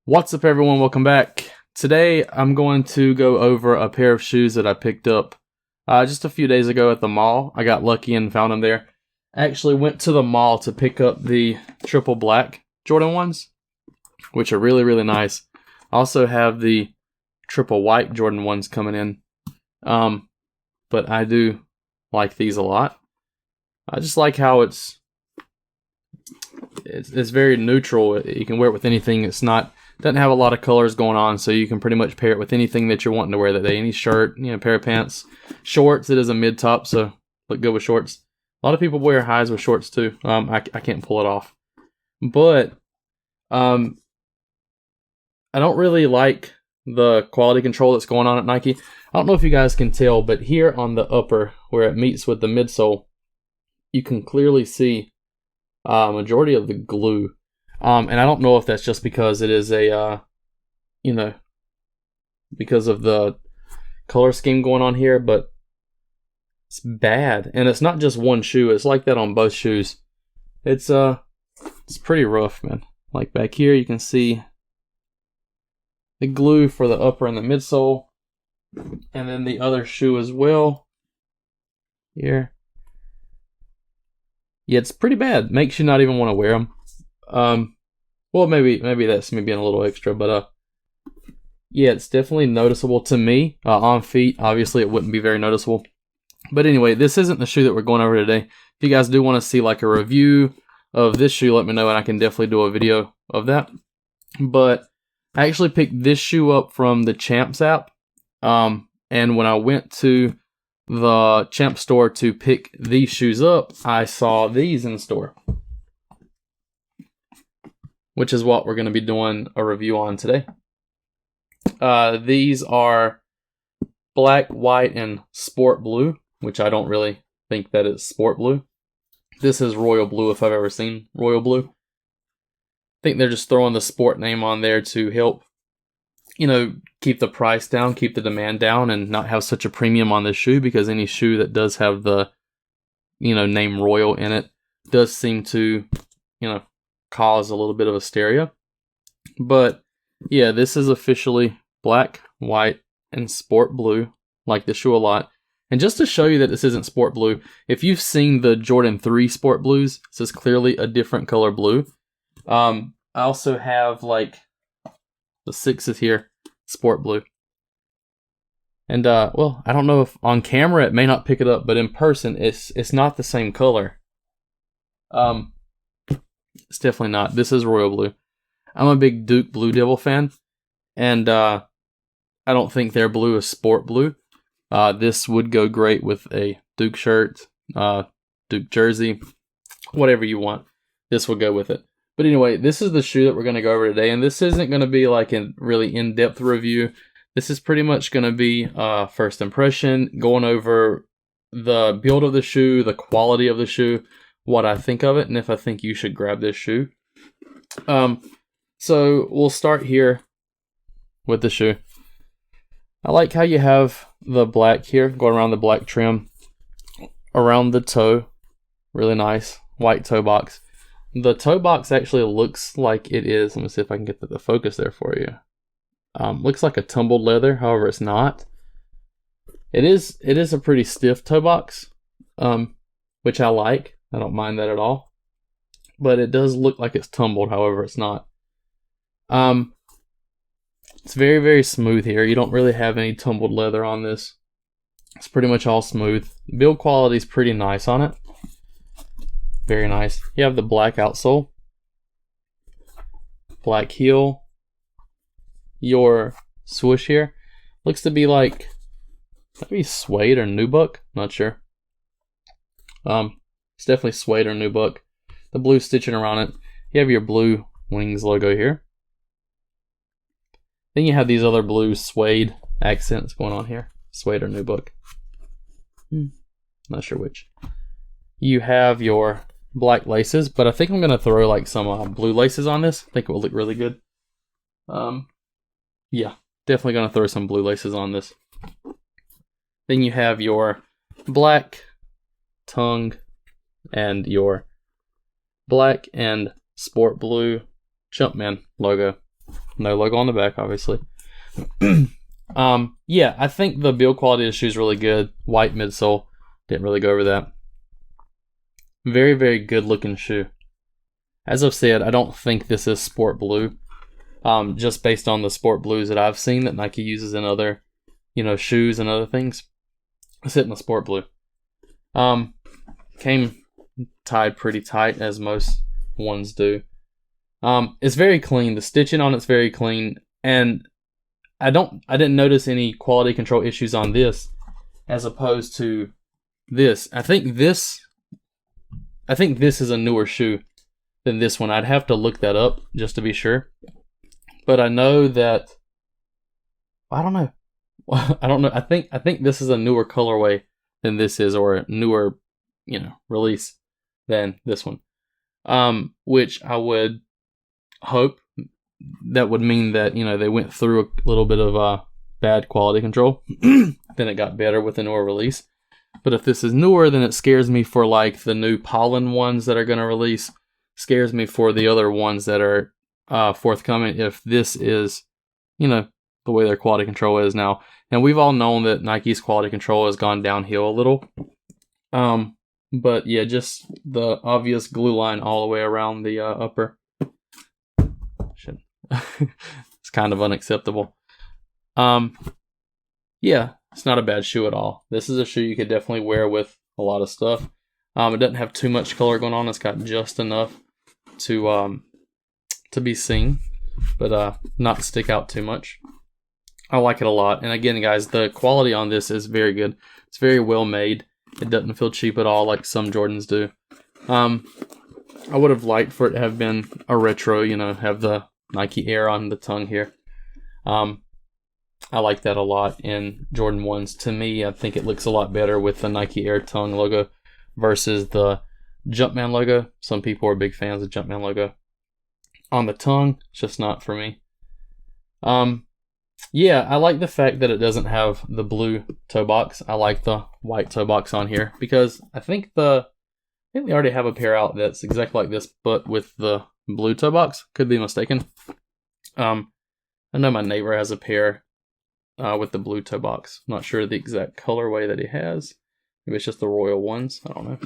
What's up, everyone? Welcome back. Today I'm going to go over a pair of shoes that I picked up just a few days ago at the mall. I got lucky and found them there. I actually went to the mall to pick up the triple black Jordan 1s, which are really, really nice. I also have the triple white Jordan 1s coming in, but I do like these a lot. I just like how it's very neutral. You can wear it with anything. Doesn't have a lot of colors going on, so you can pretty much pair it with anything that you're wanting to wear that day. Any shirt, pair of pants, shorts. It is a mid top, so look good with shorts. A lot of people wear highs with shorts too. I can't pull it off, but I don't really like the quality control that's going on at Nike. I don't know if you guys can tell, but here on the upper, where it meets with the midsole, you can clearly see majority of the glue. And I don't know if that's just because it is because of the color scheme going on here, but it's bad. And it's not just one shoe. It's like that on both shoes. It's pretty rough, man. Like back here, you can see the glue for the upper and the midsole, and then the other shoe as well. Here. Yeah, it's pretty bad. Makes you not even want to wear them. Well, maybe that's me being a little extra, but yeah, it's definitely noticeable to me. On feet, obviously, it wouldn't be very noticeable. But anyway, this isn't the shoe that we're going over today. If you guys do want to see like a review of this shoe, let me know, and I can definitely do a video of that. But I actually picked this shoe up from the Champs app, and when I went to the Champs store to pick these shoes up, I saw these in the store, which is what we're going to be doing a review on today. These are black, white, and sport blue, which I don't really think that it's sport blue. This is royal blue if I've ever seen royal blue. I think they're just throwing the sport name on there to help, keep the price down, keep the demand down, and not have such a premium on this shoe, because any shoe that does have the, name royal in it does seem to, cause a little bit of hysteria. But yeah, this is officially black, white, and sport blue. Like this shoe a lot. And just to show you that this isn't sport blue, if you've seen the Jordan 3 sport blues, this is clearly a different color blue. I also have like the 6s here, sport blue. And well, I don't know if on camera it may not pick it up, but in person it's not the same color. It's definitely not. This is royal blue. I'm a big Duke Blue Devil fan, and I don't think their blue is sport blue. This would go great with a Duke shirt, Duke jersey, whatever you want. This will go with it. But anyway, this is the shoe that we're going to go over today, and this isn't going to be like a really in-depth review. This is pretty much going to be first impression, going over the build of the shoe, the quality of the shoe, what I think of it, and if I think you should grab this shoe. So we'll start here with the shoe. I like how you have the black here, going around the black trim, around the toe. Really nice. White toe box. The toe box actually looks like it is, let me see if I can get the focus there for you. Looks like a tumbled leather, however it's not. It is a pretty stiff toe box, which I like. I don't mind that at all. But it does look like it's tumbled, however it's not. It's very, very smooth here. You don't really have any tumbled leather on this. It's pretty much all smooth. Build quality is pretty nice on it. Very nice. You have the black outsole, black heel. Your swoosh here looks to be like maybe suede or nubuck. Not sure. It's definitely suede or nubuck. The blue stitching around it. You have your blue wings logo here. Then you have these other blue suede accents going on here. Suede or nubuck. Not sure which. You have your black laces, but I think I'm going to throw like some blue laces on this. I think it will look really good. Yeah, definitely going to throw some blue laces on this. Then you have your black tongue and your black and sport blue Jumpman logo. No logo on the back, obviously. Yeah, I think the build quality of the shoe is really good. White midsole. Didn't really go over that. Very, very good looking shoe. As I've said, I don't think this is sport blue. Just based on the sport blues that I've seen that Nike uses in other, shoes and other things. It's hitting the sport blue. Came tied pretty tight as most ones do. It's very clean. The stitching on it's very clean, and I didn't notice any quality control issues on this as opposed to this. I think this is a newer shoe than this one. I'd have to look that up just to be sure. But I know that I don't know. I think this is a newer colorway than this is, or a newer, release than this one. Which I would hope that would mean that, they went through a little bit of bad quality control. Then it got better with the newer release. But if this is newer, then it scares me for like the new Pollen ones that are going to release. Scares me for the other ones that are forthcoming if this is, the way their quality control is now. And we've all known that Nike's quality control has gone downhill a little. But yeah, just the obvious glue line all the way around the upper. It's kind of unacceptable. Yeah, it's not a bad shoe at all. This is a shoe you could definitely wear with a lot of stuff. It doesn't have too much color going on. It's got just enough to be seen, but not stick out too much. I like it a lot. And again, guys, the quality on this is very good. It's very well made. It doesn't feel cheap at all like some Jordans do. I would have liked for it to have been a retro, have the Nike Air on the tongue here. I like that a lot in Jordan 1s. To me, I think it looks a lot better with the Nike Air tongue logo versus the Jumpman logo. Some people are big fans of Jumpman logo. On the tongue, it's just not for me. Yeah, I like the fact that it doesn't have the blue toe box. I like the white toe box on here because I think they already have a pair out that's exactly like this, but with the blue toe box. Could be mistaken. I know my neighbor has a pair with the blue toe box. Not sure the exact colorway that he has. Maybe it's just the Royal ones. I don't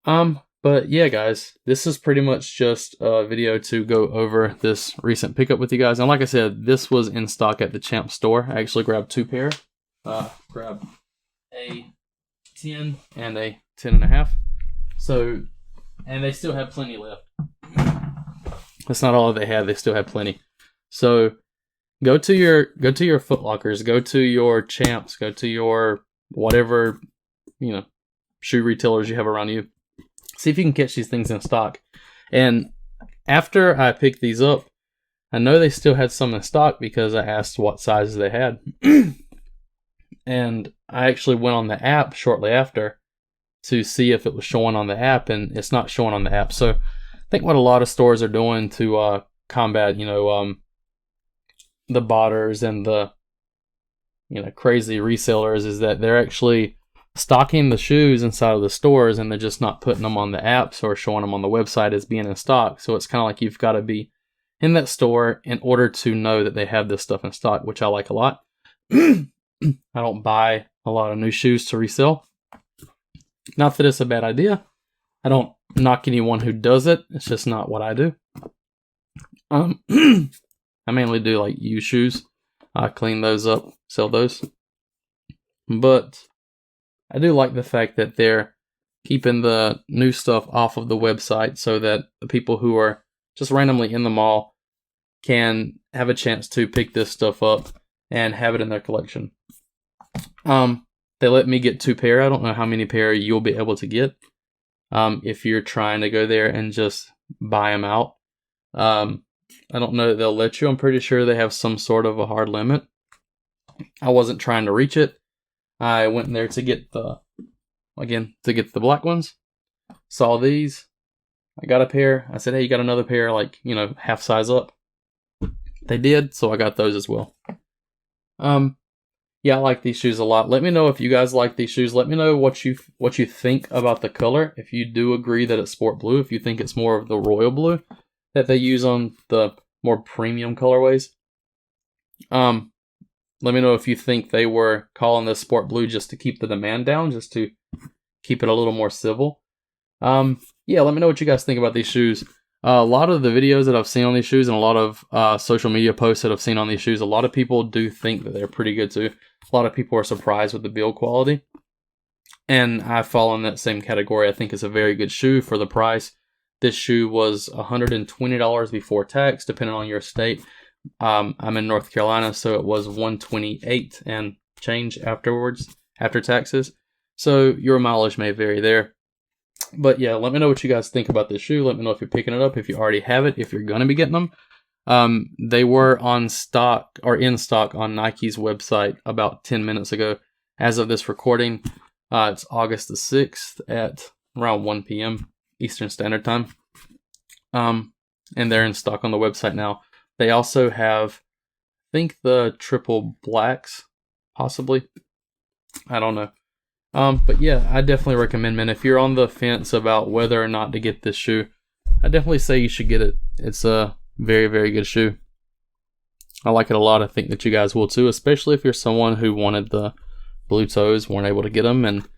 know. But yeah, guys, this is pretty much just a video to go over this recent pickup with you guys. And like I said, this was in stock at the Champ store. I actually grabbed two pair. Grabbed a 10 and a 10.5. So, and they still have plenty left. That's not all they had. They still have plenty. So go to your Foot Lockers, go to your Champs, go to your whatever, shoe retailers you have around you. See if you can catch these things in stock. And after I picked these up, I know they still had some in stock because I asked what sizes they had. And I actually went on the app shortly after to see if it was showing on the app, and it's not showing on the app. So I think what a lot of stores are doing to combat, the botters and the, crazy resellers is that they're actually stocking the shoes inside of the stores, and they're just not putting them on the apps or showing them on the website as being in stock. So it's kind of like you've got to be in that store in order to know that they have this stuff in stock, which I like a lot. I don't buy a lot of new shoes to resell. Not that it's a bad idea. I don't knock anyone who does it. It's just not what I do. I mainly do like used shoes. I clean those up, sell those. But I do like the fact that they're keeping the new stuff off of the website so that the people who are just randomly in the mall can have a chance to pick this stuff up and have it in their collection. They let me get 2 pair. I don't know how many pair you'll be able to get if you're trying to go there and just buy them out. I don't know that they'll let you. I'm pretty sure they have some sort of a hard limit. I wasn't trying to reach it. I went in there to get the black ones. Saw these. I got a pair. I said, hey, you got another pair, half size up? They did, so I got those as well. Yeah, I like these shoes a lot. Let me know if you guys like these shoes. Let me know what you think about the color. If you do agree that it's sport blue, if you think it's more of the royal blue that they use on the more premium colorways. Let me know if you think they were calling this sport blue just to keep the demand down, just to keep it a little more civil. Yeah, let me know what you guys think about these shoes. A lot of the videos that I've seen on these shoes and a lot of social media posts that I've seen on these shoes, a lot of people do think that they're pretty good too. A lot of people are surprised with the build quality. And I fall in that same category. I think it's a very good shoe for the price. This shoe was $120 before tax, depending on your state. I'm in North Carolina, so it was $128 and change afterwards, after taxes. So your mileage may vary there. But yeah, let me know what you guys think about this shoe. Let me know if you're picking it up, if you already have it, if you're going to be getting them. They were on stock or in stock on Nike's website about 10 minutes ago. As of this recording, it's August the 6th at around 1 p.m. Eastern Standard Time. And they're in stock on the website now. They also have, I think, the triple blacks, possibly. I don't know. But yeah, I definitely recommend, man, if you're on the fence about whether or not to get this shoe, I definitely say you should get it. It's a very, very good shoe. I like it a lot. I think that you guys will too, especially if you're someone who wanted the blue toes, weren't able to get them, and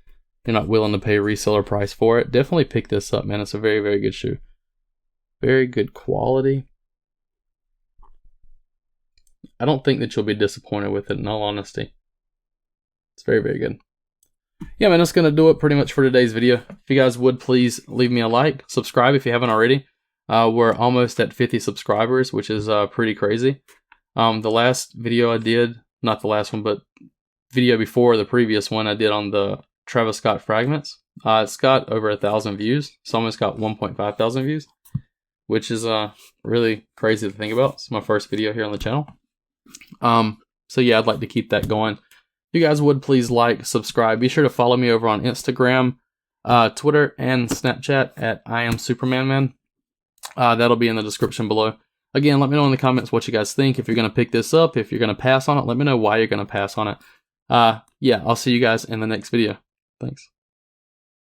you're not willing to pay reseller price for it. Definitely pick this up, man. It's a very, very good shoe. Very good quality. I don't think that you'll be disappointed with it, in all honesty. It's very, very good. Yeah, man, that's going to do it pretty much for today's video. If you guys would, please leave me a like. Subscribe if you haven't already. We're almost at 50 subscribers, which is pretty crazy. The last video I did, not the last one, but video before the previous one I did on the Travis Scott fragments. It's got over 1,000 views. It's almost got 1.5 thousand views, which is really crazy to think about. It's my first video here on the channel. So yeah, I'd like to keep that going. If you guys would, please like, subscribe. Be sure to follow me over on Instagram, Twitter, and Snapchat at IamSupermanMan. That'll be in the description below. Again, let me know in the comments what you guys think. If you're going to pick this up, if you're going to pass on it, let me know why you're going to pass on it. Yeah, I'll see you guys in the next video. Thanks.